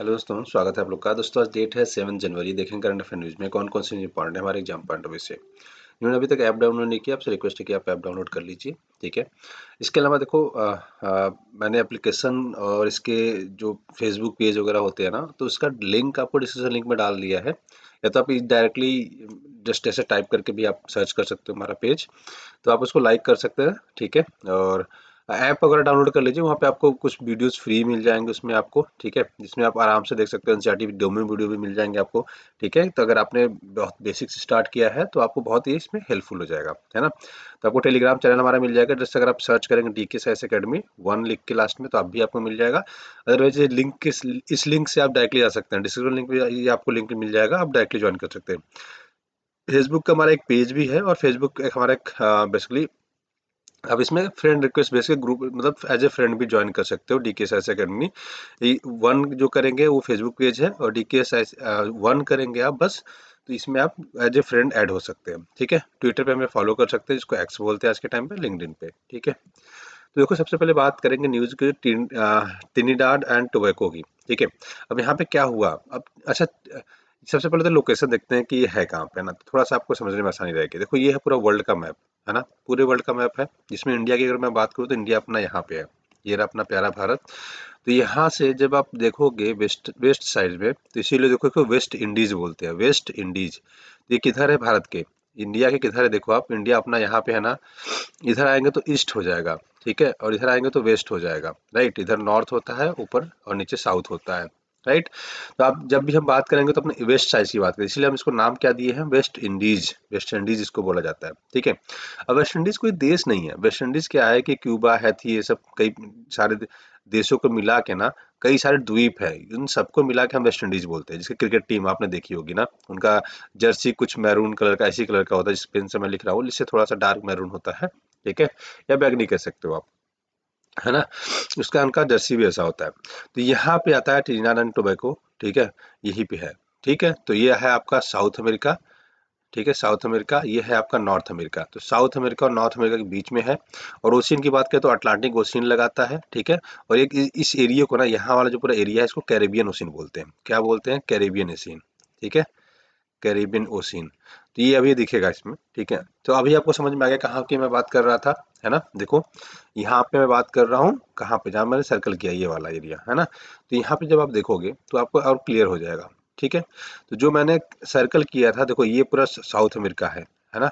Hello दोस्तों, स्वागत है आप लोग का। दोस्तों आज डेट है 7 जनवरी। देखें करंट अफेयर न्यूज़ में कौन कौन से इंपॉर्टेंट है हमारे एग्जाम पॉइंट ऑफ व्यू से। जिन्होंने अभी तक ऐप डाउनलोड नहीं किया, आपसे रिक्वेस्ट है कि आप ऐप डाउनलोड कर लीजिए। ठीक है। इसके अलावा देखो मैंने एप्लीकेशन और इसके जो फेसबुक पेज वगैरह होते हैं ना, तो उसका लिंक आपको डिस्क्रिप्शन लिंक में डाल दिया है। या तो आप डायरेक्टली जस्ट ऐसे टाइप करके भी आप सर्च कर सकते हो हमारा पेज, तो आप उसको लाइक कर सकते हैं। ठीक है। और ऐप वगैरह डाउनलोड कर लीजिए, वहाँ पे आपको कुछ वीडियोस फ्री मिल जाएंगे उसमें आपको। ठीक है, जिसमें आप आराम से देख सकते हो। एनसीईआरटी डेमो वीडियो भी मिल जाएंगे आपको। ठीक है, तो अगर आपने बहुत बेसिक से स्टार्ट किया है तो आपको बहुत ही इसमें हेल्पफुल हो जाएगा, है ना। तो आपको टेलीग्राम चैनल हमारा मिल जाएगा, जैसे अगर आप सर्च करेंगे डीके साइंस एकेडमी 1 लिख के लास्ट में, तो आप भी आपको मिल जाएगा। अदरवाइज ये लिंक इस लिंक से आप डायरेक्टली जा सकते हैं, डिस्क्रिप्शन लिंक पे ये आपको लिंक मिल जाएगा, आप डायरेक्टली ज्वाइन कर सकते हैं। फेसबुक का हमारा एक पेज भी है, और फेसबुक एक हमारा एक बेसिकली आप इसमें फ्रेंड रिक्वेस्ट बेस के ग्रुप, मतलब एज ए फ्रेंड भी ज्वाइन कर सकते हो। डीके एस अकेडमी 1 जो करेंगे वो फेसबुक पेज है, और डीके एस 1 करेंगे आप बस, तो इसमें आप एज ए फ्रेंड ऐड हो सकते हैं। ठीक है। ट्विटर पे हमें फॉलो कर सकते हैं, जिसको एक्स बोलते हैं आज के टाइम पे, लिंक्डइन पे। ठीक है। तो देखो, सबसे पहले बात करेंगे न्यूज़ की ट्रिनिडाड एंड टोबैको की। ठीक है। अब यहाँ पे क्या हुआ अब, अच्छा, सबसे पहले तो लोकेशन देखते हैं कि ये है कहाँ पे, है ना। तो थोड़ा सा आपको समझने में आसानी रहेगी। देखो, ये है पूरा वर्ल्ड का मैप, है ना। पूरे वर्ल्ड का मैप है, जिसमें इंडिया की अगर मैं बात करूँ तो इंडिया अपना यहाँ पे है। ये रहा अपना प्यारा भारत। तो यहाँ से जब आप देखोगे वेस्ट वेस्ट साइड में, तो इसीलिए देखो इसको वेस्ट इंडीज बोलते हैं, वेस्ट इंडीज। ये किधर है भारत के, इंडिया के किधर है, देखो आप, इंडिया अपना यहाँ पे है ना। इधर आएंगे तो ईस्ट हो जाएगा। ठीक है। और इधर आएंगे तो वेस्ट हो जाएगा। राइट। इधर नॉर्थ होता है ऊपर, और नीचे साउथ होता है। राइट। तो आप जब भी हम बात करेंगे तो अपने वेस्ट साइड की बात करें, इसलिए हम इसको नाम क्या दिए हैं, वेस्ट इंडीज। वेस्ट इंडीज इसको बोला जाता है। ठीक है। अब वेस्ट इंडीज कोई देश नहीं है। वेस्ट इंडीज क्या है कि क्यूबा है थी, ये सब कई सारे देशों को मिला के ना, कई सारे द्वीप है, उन सबको मिला के हम वेस्ट इंडीज बोलते हैं। जिसकी क्रिकेट टीम आपने देखी होगी ना, उनका जर्सी कुछ मैरून कलर का, ऐसी कलर का होता है, जिस पेन से मैं लिख रहा हूँ, जिससे थोड़ा सा डार्क मैरून होता है। ठीक है। या बैगनी कह सकते हो आप, है ना। उसका उनका जर्सी भी ऐसा होता है। तो यहाँ पे आता है ट्रिनिडाड एंड टोबैको। ठीक है। यहीं पे है। ठीक है। तो ये है आपका साउथ अमेरिका। ठीक है। South America. ये है आपका नॉर्थ अमेरिका। तो साउथ अमेरिका और नॉर्थ अमेरिका के बीच में है। और ओशियन की बात करें तो अटलांटिक ओशियन लगाता है। ठीक है। और एक इस एरिया को ना, यहाँ वाला जो पूरा एरिया है, इसको कैरेबियन ओशियन बोलते हैं। क्या बोलते हैं, कैरेबियन ओशियन। ठीक है। Caribbean ocean. तो ये अभी दिखेगा इसमें। ठीक है। तो अभी आपको समझ में आ गया कहाँ की मैं बात कर रहा था, है ना। देखो, यहाँ पे मैं बात कर रहा हूँ कहाँ पे, जहाँ मैंने सर्कल किया ये वाला एरिया, है ना। तो यहाँ पे जब आप देखोगे तो आपको और क्लियर हो जाएगा। ठीक है। तो जो मैंने सर्कल किया था, देखो ये पूरा साउथ अमेरिका है ना।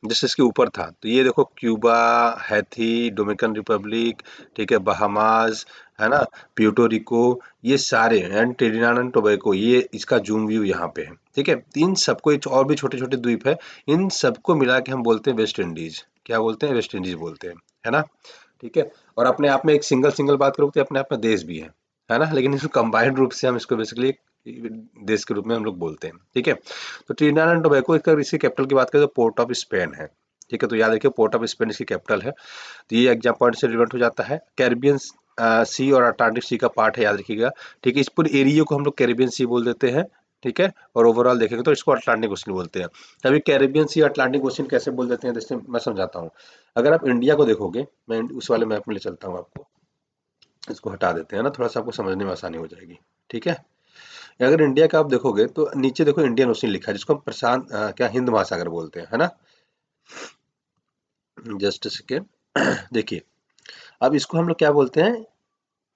जैसे इसके ऊपर था, तो ये देखो क्यूबा, हैती, डोमिनिकन रिपब्लिक, ठीक है, बहामास, है ना, प्यूर्टो रिको, ये सारे एंड ट्रिनिडाड एंड टोबैको, ये इसका जूम व्यू यहाँ पे है। ठीक है। तीन सबको और भी छोटे छोटे द्वीप है, इन सबको मिला के हम बोलते हैं वेस्ट इंडीज। क्या बोलते हैं, वेस्ट इंडीज बोलते हैं, है ना। ठीक है। और अपने आप में एक सिंगल सिंगल बात करो तो अपने आप में देश भी है ना। लेकिन इसको कंबाइंड रूप से हम इसको बेसिकली देश के रूप में हम लोग बोलते हैं। ठीक है। तो ट्रिनिडाड एंड टोबैको, इसकी कैपिटल की बात करें तो पोर्ट ऑफ स्पेन है। ठीक है। तो याद रखिए, पोर्ट ऑफ स्पेन इसकी कैपिटल है। तो ये एग्जाम पॉइंट से रिलेवेंट हो जाता है। कैरिबियन सी और अटलांटिक सी का पार्ट है, याद रखिएगा। ठीक है। इस पूरे एरिया को हम लोग कैरिबियन सी बोल देते हैं। ठीक है। और ओवरऑल देखेंगे तो इसको अटलांटिक ओशन बोलते हैं। अभी कैरिबियन सी अटलांटिक ओशन कैसे बोल देते हैं, जैसे मैं समझाता हूँ। अगर आप इंडिया को देखोगे, मैं उस वाले मैप में ले चलता हूँ आपको। इसको हटा देते हैं ना, थोड़ा सा आपको समझने में आसानी हो जाएगी। ठीक है। अगर इंडिया का आप देखोगे तो नीचे देखो इंडियन ओशन लिखा है, जिसको हम प्रशांत क्या हिंद महासागर बोलते हैं, है ना। Just second. देखिए, अब इसको हम लोग क्या बोलते हैं,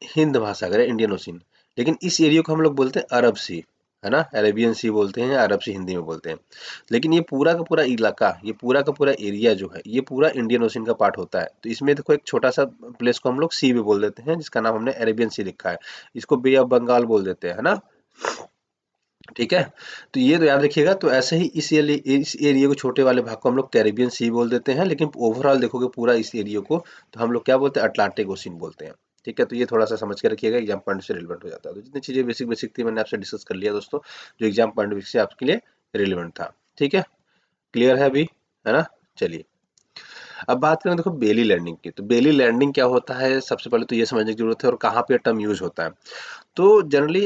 हिंद महासागर है, इंडियन ओशियन। लेकिन इस एरिया को हम लोग बोलते हैं अरब सी, है ना। अरेबियन सी बोलते हैं, अरब सी हिंदी में बोलते हैं। लेकिन ये पूरा का पूरा इलाका, ये पूरा का पूरा एरिया जो है, ये पूरा इंडियन ओशियन का पार्ट होता है। तो इसमें देखो एक छोटा सा प्लेस को हम लोग सी भी बोल देते हैं, जिसका नाम हमने अरेबियन सी लिखा है। इसको बे ऑफ बंगाल बोल देते हैं, है ना। ठीक है। तो ये तो याद रखिएगा। तो ऐसे ही इस एरिया को, छोटे वाले भाग को हम लोग कैरिबियन सी बोल देते हैं, लेकिन ओवरऑल देखोगे पूरा इस एरिया को, तो हम लोग क्या बोलते हैं, अटलांटिक ओशियन बोलते हैं। ठीक है। तो ये थोड़ा सा समझ के रखिएगा, एग्जाम पॉइंट से रिलेवेंट हो जाता है। तो जितनी चीजें बेसिक बेसिक थी मैंने आपसे डिस्कस कर लिया दोस्तों, जो एग्जाम पॉइंट से आपके लिए रिलेवेंट था। ठीक है। क्लियर है अभी, है ना। चलिए, अब बात करें देखो बेली लैंडिंग की। तो बेली लैंडिंग क्या होता है, सबसे पहले तो ये समझने की जरूरत है, और कहाँ पे टर्म यूज होता है। तो जनरली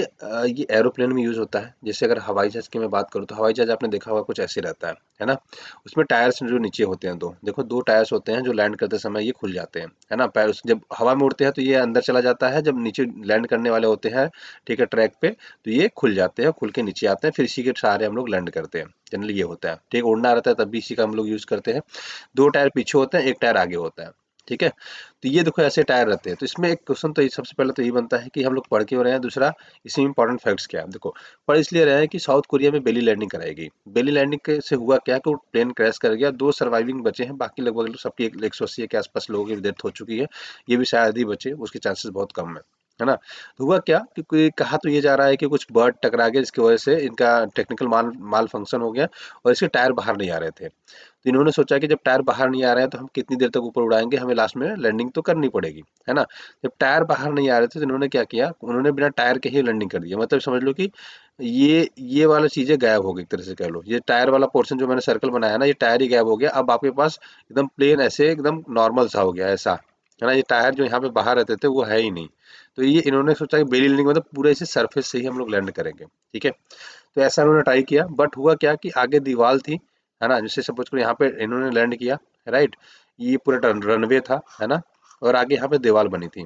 ये एरोप्लेन में यूज़ होता है। जैसे अगर हवाई जहाज़ की मैं बात करूँ तो हवाई जहाज़ आपने देखा होगा कुछ ऐसे रहता है ना? उसमें टायर्स जो नीचे होते हैं 2, देखो 2 टायर्स होते हैं जो लैंड करते समय ये खुल जाते हैं, है ना? पैर जब हवा में उड़ते हैं तो ये अंदर चला जाता है, जब नीचे लैंड करने वाले होते हैं, ठीक है, ट्रैक पे, तो ये खुल जाते हैं, खुल के नीचे आते हैं, फिर इसी के सहारे हम लोग लैंड करते हैं। जनरली ये होता है, ठीक है? उड़ना रहता है तब भी इसी का हम लोग यूज़ करते हैं। 2 टायर पीछे होते हैं, 1 टायर आगे होता है, ठीक है? तो ये देखो ऐसे टायर रहते हैं। तो इसमें एक क्वेश्चन तो ये सबसे पहले तो ये बनता है कि हम लोग पढ़ क्यों रहे हैं, दूसरा इसमें इंपॉर्टेंट फैक्ट्स क्या है। देखो, पढ़ इसलिए रहे हैं कि साउथ कोरिया में बेली लैंडिंग कराई गई। बेली लैंडिंग के से हुआ क्या कि वो प्लेन क्रैश कर गया, 2 सर्वाइविंग बचे हैं, बाकी लगभग सबकी 180 के आसपास लोगों की डेथ हो चुकी है। ये भी शायद ही बचे, उसके चांसेस बहुत कम है ना? तो हुआ क्या कि कोई कहा तो ये जा रहा है कि कुछ बर्ड टकरा गए जिसकी वजह से इनका टेक्निकल माल फंक्शन हो गया और इसके टायर बाहर नहीं आ रहे थे। तो इन्होंने सोचा कि जब टायर बाहर नहीं आ रहे हैं तो हम कितनी देर तक ऊपर उड़ाएंगे, हमें लास्ट में लैंडिंग तो करनी पड़ेगी, है ना? जब टायर बाहर नहीं आ रहे थे तो इन्होंने क्या किया, उन्होंने बिना टायर के ही लैंडिंग कर दिया। मतलब समझ लो कि ये वाला चीजें गायब हो गई, एक तरह से कह लो। ये टायर वाला पोर्शन जो मैंने सर्कल बनाया ना, ये टायर ही गायब हो गया। अब आपके पास एकदम प्लेन ऐसे एकदम नॉर्मल सा हो गया ऐसा, है ना? ये टायर जो यहाँ पे बाहर रहते थे वो है ही नहीं। तो ये इन्होंने सोचा कि बेली लैंडिंग मतलब पूरे इसे सरफेस से ही हम लोग लैंड करेंगे, ठीक है? तो ऐसा उन्होंने ट्राई किया, बट हुआ क्या कि आगे दीवार थी, है ना? जैसे सपोज करो यहाँ पे इन्होंने लैंड किया, राइट? ये पूरा रनवे था, है ना? और आगे यहाँ पे दीवार बनी थी।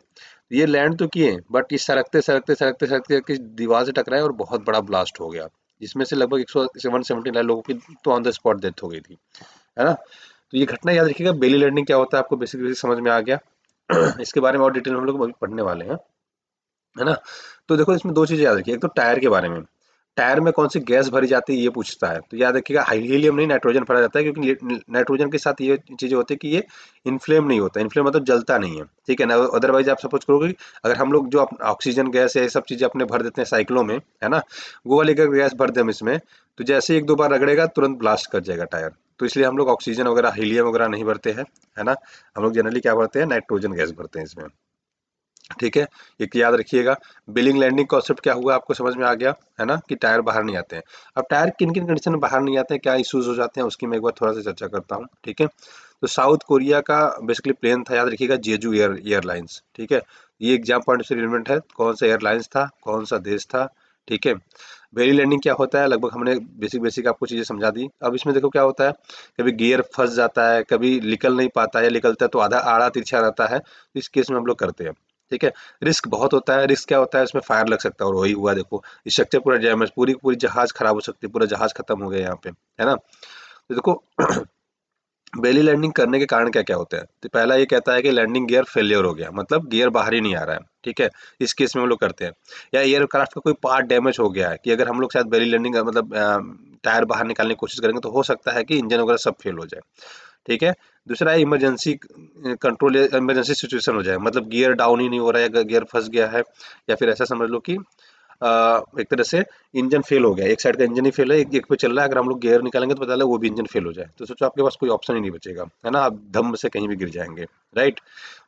ये लैंड तो किए बट ये सरकते सरकते सरकते सरकते कि दीवार से टकराए और बहुत बड़ा ब्लास्ट हो गया, जिसमें से लगभग 179 लोगों की तो ऑन द स्पॉट डेथ हो गई थी, है ना? तो ये घटना याद रखिएगा। बेली लैंडिंग क्या होता है आपको बेसिक बेसिक समझ में आ गया। इसके बारे में और डिटेल में हम लोग अभी पढ़ने वाले हैं, है ना? तो देखो इसमें 2 चीज़ें याद रखिए, एक तो टायर के बारे में। टायर में कौन सी गैस भरी जाती है ये पूछता है, तो याद रखिएगा हीलियम नहीं, नाइट्रोजन भरा जाता है, क्योंकि नाइट्रोजन के साथ ये चीज़ें होती है कि ये इन्फ्लेम नहीं होता, इन्फ्लेम मतलब जलता नहीं है, ठीक है ना? अदरवाइज आप सपोज करोगे कि अगर हम लोग जो ऑक्सीजन गैस या ये सब चीज़ें अपने भर देते हैं साइकिलों में, है ना? वो वाली अगर गैस भर दें हम इसमें, तो जैसे ही 1-2 बार रगड़ेगा तुरंत ब्लास्ट कर जाएगा टायर। तो इसलिए हम लोग ऑक्सीजन वगैरह हीलियम वगैरह नहीं भरते हैं, है ना? हम लोग जनरली क्या भरते हैं, नाइट्रोजन गैस भरते हैं इसमें, ठीक है? एक याद रखिएगा। बिलिंग लैंडिंग कॉन्सेप्ट क्या हुआ आपको समझ में आ गया, है ना? कि टायर बाहर नहीं आते हैं। अब टायर किन किन कंडीशन में बाहर नहीं आते हैं, क्या इश्यूज हो जाते हैं, उसकी मैं एक बार थोड़ा सा चर्चा करता हूँ, ठीक है? तो साउथ कोरिया का बेसिकली प्लेन था, याद रखिएगा, जेजू एयरलाइंस, ठीक है? ये एग्जाम पॉइंट से रिलेवेंट है, कौन सा एयरलाइंस था, कौन सा देश था, ठीक है? बेली लैंडिंग क्या होता है, लगभग हमने बेसिक बेसिक आपको चीजें समझा दी। अब इसमें देखो क्या होता है, कभी गियर फंस जाता है, कभी निकल नहीं पाता है, निकलता है तो आधा आड़ा तिरछा रहता है। इस केस में हम लोग करते हैं, ठीक है? रिस्क बहुत होता है। रिस्क क्या होता है, इसमें फायर लग सकता है, और वही हुआ देखो, स्ट्रक्चर पूरा डैमेज, पूरी पूरी जहाज खराब हो सकती है, पूरा जहाज खत्म हो गया यहाँ पे, है ना? तो देखो बेली लैंडिंग करने के कारण क्या क्या होते हैं। तो पहला ये कहता है कि लैंडिंग गियर फेलियर हो गया, मतलब गियर बाहर ही नहीं आ रहा है, ठीक है? इस केस में हम लोग करते हैं। या एयरक्राफ्ट का कोई पार्ट डैमेज हो गया है कि अगर हम लोग शायद बेली लैंडिंग मतलब टायर बाहर निकालने की कोशिश करेंगे तो हो सकता है कि इंजन वगैरह सब फेल हो जाए, ठीक है? दूसरा है इमरजेंसी कंट्रोल, इमरजेंसी सिचुएशन हो जाए, मतलब गियर डाउन ही नहीं हो रहा है, गियर फंस गया है, या फिर ऐसा समझ लो कि एक तरह से इंजन फेल हो गया, एक साइड का इंजन ही फेल है, एक पे चल रहा है, अगर हम लोग गियर निकालेंगे तो पता चला वो भी इंजन फेल हो जाए, तो सोचो आपके पास कोई ऑप्शन ही नहीं बचेगा, है ना? आप धम से कहीं भी गिर जाएंगे, राइट?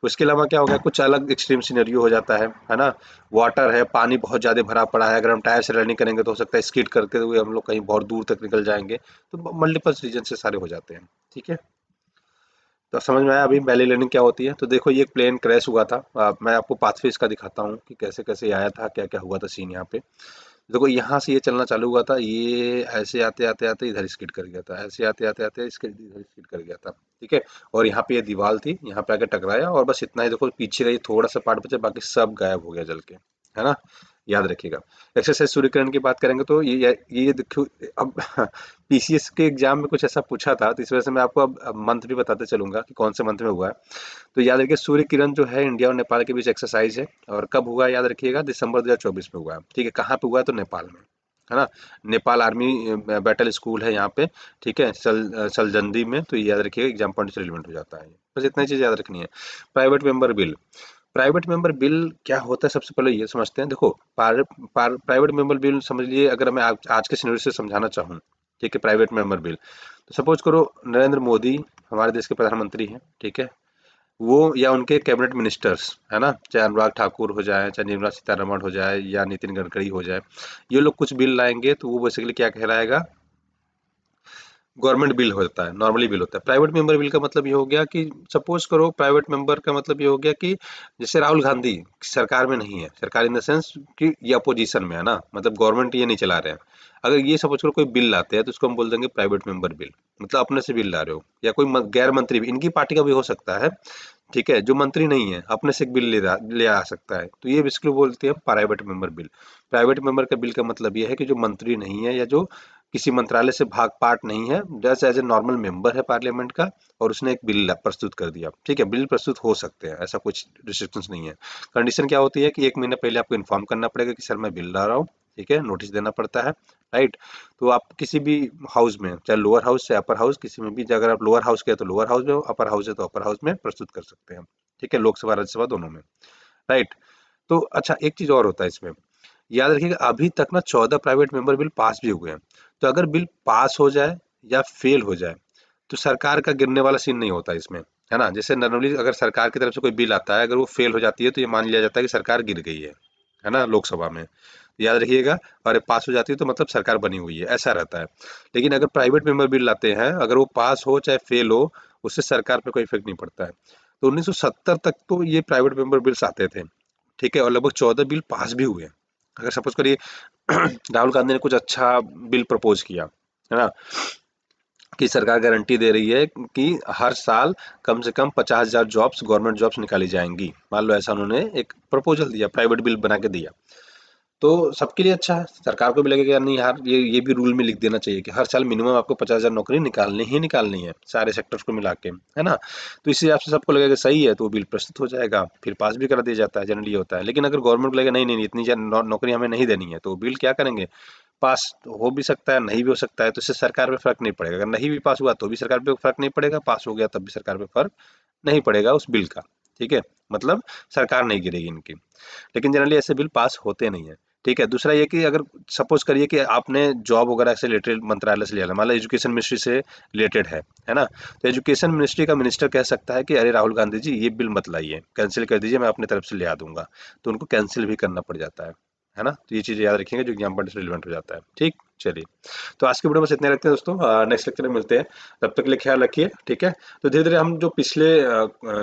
उसके अलावा क्या हो गया, कुछ अलग एक्सट्रीम सिनेरियो हो जाता है ना? वाटर है, पानी बहुत ज्यादा भरा पड़ा है, अगर हम टायर से रनिंग करेंगे तो हो सकता है स्किड करते हुए हम लोग कहीं बहुत दूर तक निकल जाएंगे। तो मल्टीपल रीजन से सारे हो जाते हैं, ठीक है? तो समझ में आया अभी बैली लर्निंग क्या होती है। तो देखो ये एक प्लेन क्रैश हुआ था, मैं आपको पाथवे इसका दिखाता हूँ कि कैसे कैसे आया था, क्या क्या हुआ था सीन यहाँ पे। देखो यहाँ से ये चलना चालू हुआ था, ये ऐसे आते आते आते इधर स्किड कर गया था, ऐसे आते आते आते इसके इधर स्किड कर गया था, ठीक है? और यहाँ पे ये दीवार थी, यहाँ पे आके टकराया और बस इतना ही। देखो पीछे का ये थोड़ा सा पार्ट बचा, बाकी सब गायब हो गया जल के, है ना? याद रखिएगा। एक्सरसाइज सूर्यकिरण की बात करेंगे तो ये देखो अब पीसीएस के एग्जाम में कुछ ऐसा पूछा था, तो इस वजह से मैं आपको अब मंथ भी बताते चलूंगा कि कौन से मंथ में हुआ है। तो याद रखिए सूर्य किरण जो है इंडिया और नेपाल के बीच एक्सरसाइज है, और कब हुआ है याद रखिएगा, दिसंबर 2024 में हुआ है, ठीक है? कहाँ पे हुआ है, तो नेपाल में, है ना? नेपाल आर्मी बैटल स्कूल है यहाँ पे, ठीक है? सलजंदी में। तो ये याद रखिएगा, एग्जाम पॉइंट से रिलेवेंट हो जाता है, बस इतना ही चीज याद रखनी है। Private member bill, private member bill क्या होता है सबसे पहले ये समझते हैं। देखो प्राइवेट मेंबर बिल समझ लिए, अगर मैं आज के सिनेरियो से समझाना चाहूँ, ठीक है? प्राइवेट मेंबर बिल, तो सपोज करो नरेंद्र मोदी हमारे देश के प्रधानमंत्री हैं, ठीक है? वो या उनके कैबिनेट मिनिस्टर्स, है ना? चाहे अनुराग ठाकुर हो जाए, चाहे निर्मला सीतारमण हो जाए, या नितिन गडकरी हो जाए, ये लोग कुछ बिल लाएंगे तो वो बेसिकली क्या कहलाएगा, गवर्नमेंट बिल होता है, नॉर्मली बिल होता है। प्राइवेट मेंबर बिल का मतलब ये हो गया कि सपोज करो, प्राइवेट मेंबर का मतलब ये हो गया कि जैसे राहुल गांधी सरकार में नहीं है, सरकार इन द सेंस कि ये अपोजिशन में है ना, मतलब गवर्नमेंट ये नहीं चला रहे हैं। अगर ये सपोज करो कोई बिल लाते हैं तो उसको हम बोल देंगे प्राइवेट मेंबर बिल, मतलब अपने से बिल ला रहे हो। या कोई गैर मंत्री भी, इनकी पार्टी का भी हो सकता है, ठीक है, जो मंत्री नहीं है अपने से एक बिल ले आ सकता है, तो ये बेसिकली बोलते हैं private member bill. Private member का बिल का मतलब ये है कि जो मंत्री नहीं है या जो किसी मंत्रालय से भाग पार्ट नहीं है, just as a normal member है पार्लियामेंट का, और उसने एक बिल प्रस्तुत कर दिया, ठीक है। बिल प्रस्तुत हो सकते हैं, ऐसा कुछ रिस्ट्रिक्शंस नहीं है। कंडीशन क्या होती है कि 1 महीना पहले आपको इन्फॉर्म करना पड़ेगा कि सर मैं बिल ला रहा हूँ, ठीक है, नोटिस देना पड़ता है, राइट। तो आप किसी भी हाउस में, चाहे लोअर हाउस से अपर हाउस, किसी में भी, अगर आप लोअर हाउस के हैं तो लोअर हाउस में, अपर हाउस है तो अपर हाउस में प्रस्तुत कर सकते हैं, ठीक है, लोकसभा राज्यसभा दोनों में, राइट। तो अच्छा, एक चीज और होता है इसमें, याद रखिएगा अभी तक ना 14 प्राइवेट मेंबर बिल पास भी हुए हैं। तो अगर बिल पास हो जाए या फेल हो जाए तो सरकार का गिरने वाला सीन नहीं होता इसमें, है ना। जैसे नॉर्मली अगर सरकार की तरफ से कोई बिल आता है, अगर वो फेल हो जाती है तो ये मान लिया जाता है कि सरकार गिर गई है ना, लोकसभा में, याद रखिएगा। और पास हो जाती है तो मतलब सरकार बनी हुई है, ऐसा रहता है। लेकिन अगर प्राइवेट मेंबर बिल लाते हैं, अगर वो पास हो चाहे फेल हो, उससे सरकार पे कोई इफेक्ट नहीं पड़ता है। तो 1970 तक तो ये प्राइवेट मेंबर बिल्स आते थे, ठीक है, और लगभग 14 बिल पास भी हुए। अगर सपोज करिए राहुल गांधी ने कुछ अच्छा बिल प्रपोज किया, है ना, कि सरकार गारंटी दे रही है कि हर साल कम से कम 50,000 जॉब्स, गवर्नमेंट जॉब्स निकाली जाएंगी, मान लो ऐसा उन्होंने एक प्रपोजल दिया, प्राइवेट बिल बना के दिया, तो सबके लिए अच्छा है। सरकार को भी लगेगा यार नहीं यार, ये भी रूल में लिख देना चाहिए कि हर साल मिनिमम आपको 50,000 नौकरी निकालनी ही निकालनी है, सारे सेक्टर्स को मिला के, है ना। तो इस हिसाब से सबको लगेगा सही है, तो वो बिल प्रस्तुत हो जाएगा, फिर पास भी करा दिया जाता है, जनरली होता है। लेकिन अगर गवर्नमेंट को लगेगा नहीं नहीं नहीं, इतनी नौकरी हमें नहीं देनी है, तो वो बिल क्या करेंगे, पास तो हो भी सकता है, नहीं भी हो सकता है, तो इससे सरकार पे फर्क नहीं पड़ेगा। अगर नहीं भी पास हुआ तो भी सरकार पे फर्क नहीं पड़ेगा, पास हो गया तब भी सरकार पे फर्क नहीं पड़ेगा उस बिल का, ठीक है। मतलब सरकार नहीं गिरेगी इनकी। लेकिन जनरली ऐसे बिल पास होते नहीं है, ठीक है। दूसरा ये कि अगर सपोज करिए कि आपने जॉब वगैरह से रिलेटेड मंत्रालय से लिया, मान लो एजुकेशन मिनिस्ट्री से रिलेटेड है ना, तो एजुकेशन मिनिस्ट्री का मिनिस्टर कह सकता है कि अरे राहुल गांधी जी ये बिल मत लाइए, कैंसिल कर दीजिए, मैं अपनी तरफ से ले आ दूंगा, तो उनको कैंसिल भी करना पड़ जाता है ना। तो ये चीज़ें याद रखेंगे जो एग्जाम पढ़ने से रिलेवेंट हो जाता है, ठीक। चलिए, तो आज की वीडियो बस इतने रखते हैं दोस्तों, नेक्स्ट लेक्चर में मिलते हैं, तब तक के लिए ख्याल रखिए, ठीक है। तो धीरे धीरे हम जो पिछले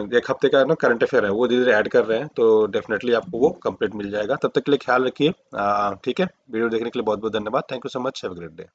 1 हफ्ते का ना करंट अफेयर है वो धीरे धीरे ऐड कर रहे हैं, तो डेफिनेटली आपको वो कंप्लीट मिल जाएगा। तब तक के लिए ख्याल रखिए, ठीक है। वीडियो देखने के लिए बहुत बहुत धन्यवाद, thank you so much, have a great day.